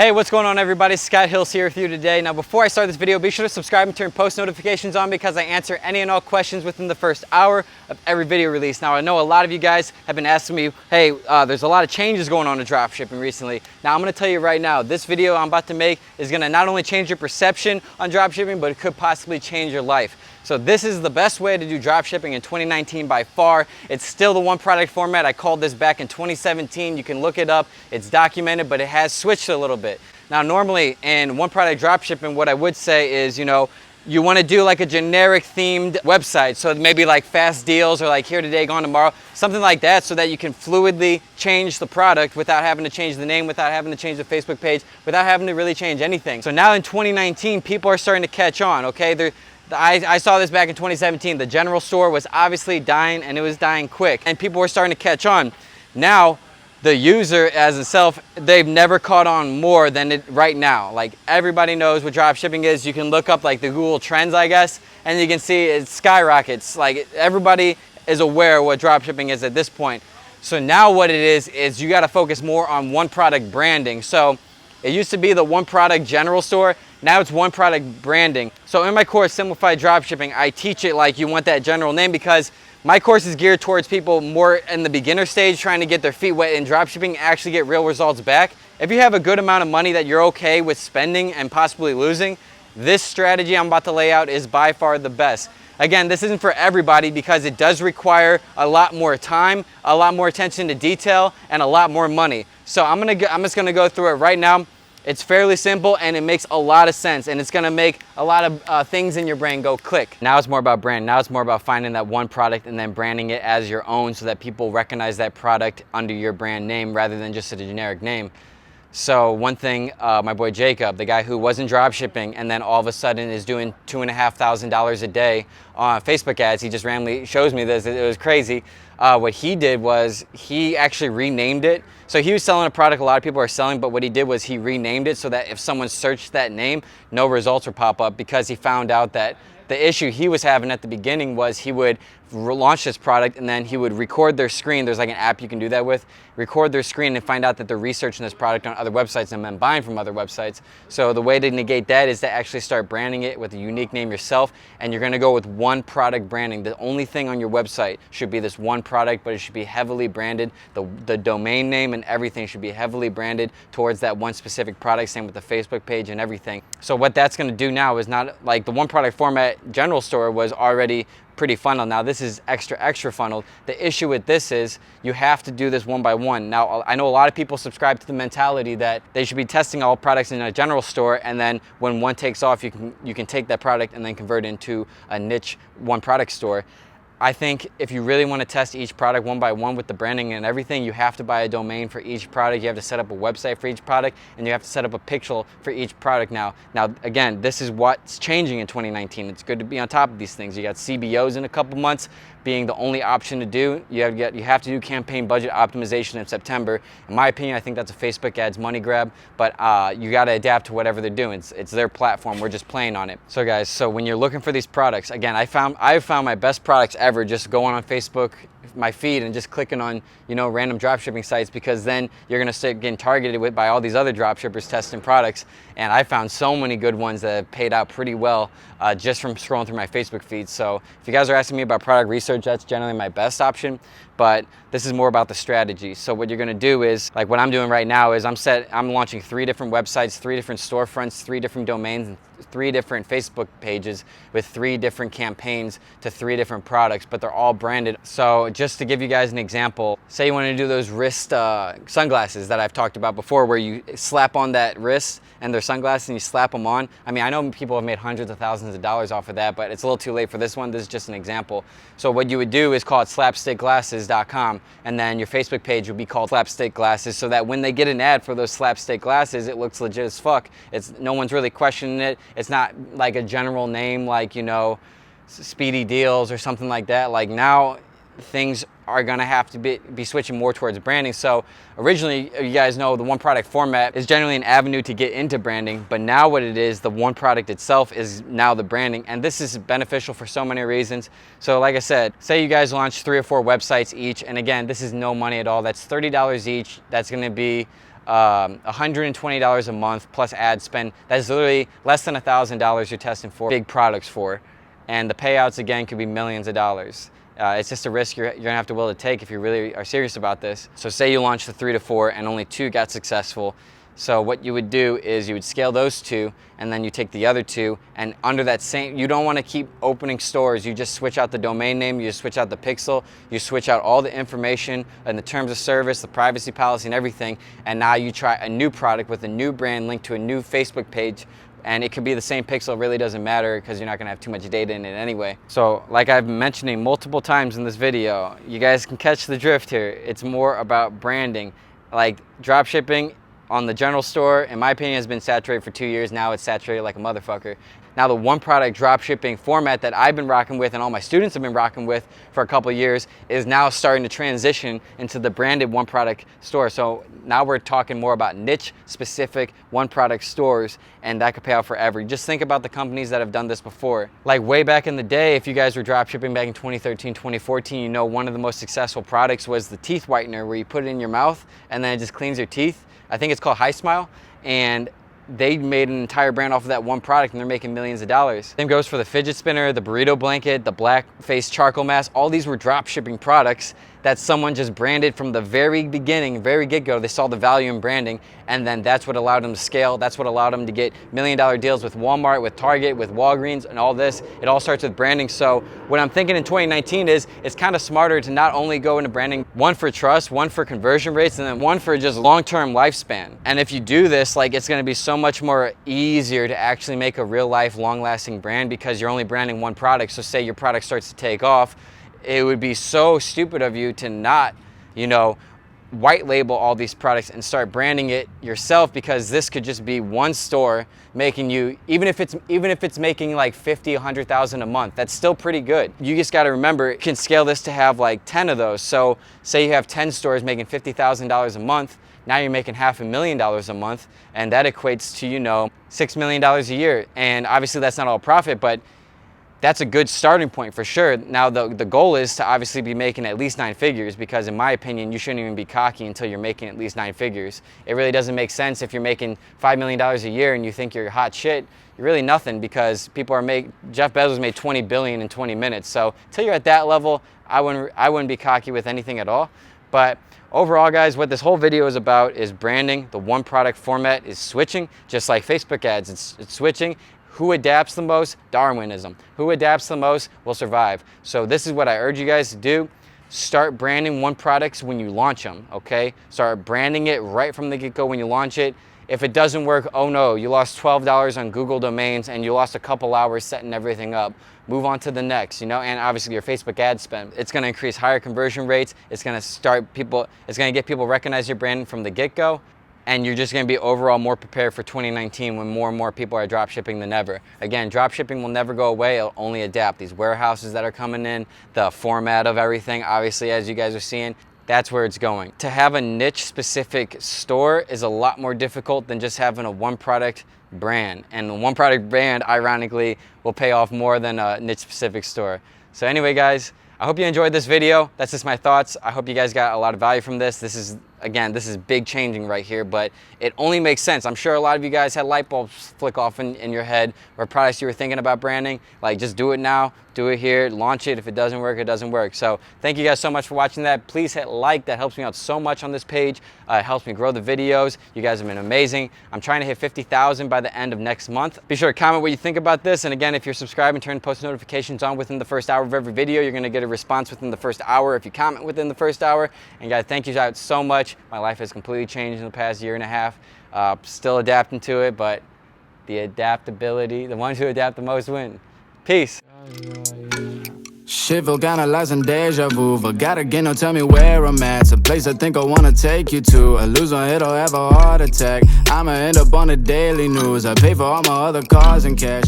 Hey, what's going on everybody? Scott Hilse here with you today. Now before I start this video, be sure to subscribe and turn post notifications on because I answer any and all questions within the first hour of every video release. Now I know a lot of you guys have been asking me, hey, there's a lot of changes going on in dropshipping recently. Now I'm gonna tell you right now, this video I'm about to make is gonna not only change your perception on dropshipping, but it could possibly change your life. So this is the best way to do dropshipping in 2019 by far. It's still the one product format. I called this back in 2017. You can look it up. It's documented, but it has switched a little bit. Now normally in one product dropshipping, what I would say is, you want to do like a generic themed website. So maybe like fast deals or like here today, gone tomorrow, something like that, so that you can fluidly change the product without having to change the name, without having to change the Facebook page, without having to really change anything. So now in 2019, people are starting to catch on, okay? I saw this back in 2017. The general store was obviously dying, and it was dying quick, and people were starting to catch on. Now, the user as itself, they've never caught on more than it right now. Like everybody knows what dropshipping is. You can look up like the Google Trends, I guess, and you can see it skyrockets. Like everybody is aware of what dropshipping is at this point. So now what it is you got to focus more on one product branding. So it used to be the one product general store. Now it's one product branding. So in my course, Simplified Dropshipping, I teach it like you want that general name because my course is geared towards people more in the beginner stage trying to get their feet wet in dropshipping and actually get real results back. If you have a good amount of money that you're okay with spending and possibly losing, this strategy I'm about to lay out is by far the best. Again, this isn't for everybody because it does require a lot more time, a lot more attention to detail, and a lot more money. So I'm just gonna go through it right now. It's fairly simple and it makes a lot of sense, and it's gonna make a lot of things in your brain go click. Now it's more about brand. Now it's more about finding that one product and then branding it as your own so that people recognize that product under your brand name rather than just a generic name. So one thing, my boy Jacob, the guy who wasn't dropshipping and then all of a sudden is doing $2,500 a day on Facebook ads, he just randomly shows me this, it was crazy. What he did was he actually renamed it. So he was selling a product a lot of people are selling, but what he did was he renamed it so that if someone searched that name, no results would pop up because he found out that the issue he was having at the beginning was he would launch this product and then he would record their screen. There's like an app you can do that with. Record their screen and find out that they're researching this product on other websites and then buying from other websites. So the way to negate that is to actually start branding it with a unique name yourself, and you're gonna go with one product branding. The only thing on your website should be this one product, but it should be heavily branded. The domain name and everything should be heavily branded towards that one specific product, same with the Facebook page and everything. So what that's gonna do now is not like the one product format general store was already pretty funneled. Now this is extra funneled. The issue with this is you have to do this one by one. Now I know a lot of people subscribe to the mentality that they should be testing all products in a general store, and then when one takes off, you can take that product and then convert it into a niche one product store. I think if you really want to test each product one by one with the branding and everything, you have to buy a domain for each product. You have to set up a website for each product, and you have to set up a pixel for each product now. Now, again, this is what's changing in 2019. It's good to be on top of these things. You got CBOs in a couple months being the only option to do. You have to do campaign budget optimization in September. In my opinion, I think that's a Facebook ads money grab, but you got to adapt to whatever they're doing. It's their platform. We're just playing on it. So guys, so when you're looking for these products, again, I've found my best products ever just going on Facebook, my feed, and just clicking on random dropshipping sites, because then you're gonna start getting targeted by all these other dropshippers testing products. And I found so many good ones that have paid out pretty well just from scrolling through my Facebook feed. So if you guys are asking me about product research, that's generally my best option, but this is more about the strategy. So what you're gonna do is, like what I'm doing right now is I'm launching 3 different websites, 3 different storefronts, 3 different domains, and 3 different Facebook pages with 3 different campaigns to 3 different products, but they're all branded. So just to give you guys an example, say you want to do those wrist sunglasses that I've talked about before, where you slap on that wrist and they're sunglasses and you slap them on. I mean, I know people have made hundreds of thousands of dollars off of that, but it's a little too late for this one. This is just an example. So what you would do is call it slapstickglasses.com, and then your Facebook page would be called Slapstick Glasses, so that when they get an ad for those slapstick glasses, it looks legit as fuck. No one's really questioning it. It's not like a general name like, Speedy Deals or something like that. Like now things are gonna have to be switching more towards branding. So originally, you guys know the one product format is generally an avenue to get into branding, but now what it is, the one product itself is now the branding, and this is beneficial for so many reasons. So like I said, say you guys launch 3 or 4 websites each, and again, this is no money at all. That's $30 each. That's gonna be $120 a month plus ad spend. That's literally less than $1,000 you're testing for big products for. And the payouts, again, could be millions of dollars. It's just a risk you're gonna have to be willing to take if you really are serious about this. So say you launched the 3 to 4 and only 2 got successful. So what you would do is you would scale those 2 and then you take the other 2, and under that same, you don't want to keep opening stores. You just switch out the domain name, you switch out the pixel, you switch out all the information and the terms of service, the privacy policy and everything, and now you try a new product with a new brand linked to a new Facebook page. And it could be the same pixel, it really doesn't matter because you're not gonna have too much data in it anyway. So like I've been mentioning multiple times in this video, you guys can catch the drift here. It's more about branding. Like dropshipping on the general store, in my opinion, has been saturated for 2 years. Now it's saturated like a motherfucker. Now the one product dropshipping format that I've been rocking with and all my students have been rocking with for a couple of years is now starting to transition into the branded one product store. So now we're talking more about niche specific one product stores, and that could pay out forever. Just think about the companies that have done this before. Like way back in the day, if you guys were dropshipping back in 2013, 2014, you know one of the most successful products was the teeth whitener where you put it in your mouth and then it just cleans your teeth. I think it's called High Smile, and they made an entire brand off of that one product and they're making millions of dollars. Same goes for the fidget spinner, the burrito blanket, the black face charcoal mask. All these were drop shipping products that someone just branded from the very beginning, very get-go. They saw the value in branding, and then that's what allowed them to scale. That's what allowed them to get million-dollar deals with Walmart, with Target, with Walgreens, and all this. It all starts with branding. So what I'm thinking in 2019 is it's kind of smarter to not only go into branding, one for trust, one for conversion rates, and then one for just long-term lifespan. And if you do this, like, it's gonna be so much more easier to actually make a real-life, long-lasting brand because you're only branding one product. So say your product starts to take off, it would be so stupid of you to not, you know, white label all these products and start branding it yourself, because this could just be one store making you, even if it's making like 50, 100,000 a month, that's still pretty good. You just got to remember, you can scale this to have like 10 of those. So say you have 10 stores making $50,000 a month, now you're making $500,000 a month, and that equates to, you know, $6 million a year. And obviously that's not all profit, but that's a good starting point for sure. Now the goal is to obviously be making at least 9 figures, because in my opinion, you shouldn't even be cocky until you're making at least 9 figures. It really doesn't make sense if you're making $5 million a year and you think you're hot shit. You're really nothing, because people are Jeff Bezos made 20 billion in 20 minutes. So until you're at that level, I wouldn't be cocky with anything at all. But overall, guys, what this whole video is about is branding. The one product format is switching, just like Facebook ads, it's switching. Who adapts the most? Darwinism. Who adapts the most will survive. So this is what I urge you guys to do. Start branding one products when you launch them, okay? Start branding it right from the get-go when you launch it. If it doesn't work, oh no, you lost $12 on Google domains and you lost a couple hours setting everything up. Move on to the next, you know, and obviously your Facebook ad spend. It's gonna increase higher conversion rates. It's gonna get people recognize your brand from the get-go. And you're just going to be overall more prepared for 2019 when more and more people are dropshipping than ever. Again, dropshipping will never go away. It'll only adapt. These warehouses that are coming in, the format of everything, obviously, as you guys are seeing, that's where it's going. To have a niche specific store is a lot more difficult than just having a one product brand. And the one product brand, ironically, will pay off more than a niche specific store. So anyway, guys, I hope you enjoyed this video. That's just my thoughts. I hope you guys got a lot of value from this. This is big changing right here, but it only makes sense. I'm sure a lot of you guys had light bulbs flick off in your head, or products you were thinking about branding. Like, just do it now, do it here, launch it. If it doesn't work, it doesn't work. So thank you guys so much for watching that. Please hit like. That helps me out so much on this page. It helps me grow the videos. You guys have been amazing. I'm trying to hit 50,000 by the end of next month. Be sure to comment what you think about this. And again, if you're subscribed and turn post notifications on within the first hour of every video, you're gonna get a response within the first hour if you comment within the first hour. And guys, thank you guys so much. My life has completely changed in the past year and a half. Still adapting to it, but the adaptability, the ones who adapt the most win. Peace. Shit feel kinda like some deja vu, but gotta get no tell me where I'm at. Some place I think I wanna take you to. I lose my head or have a heart attack. I'ma end up on the daily news. I pay for all my other cars and cash.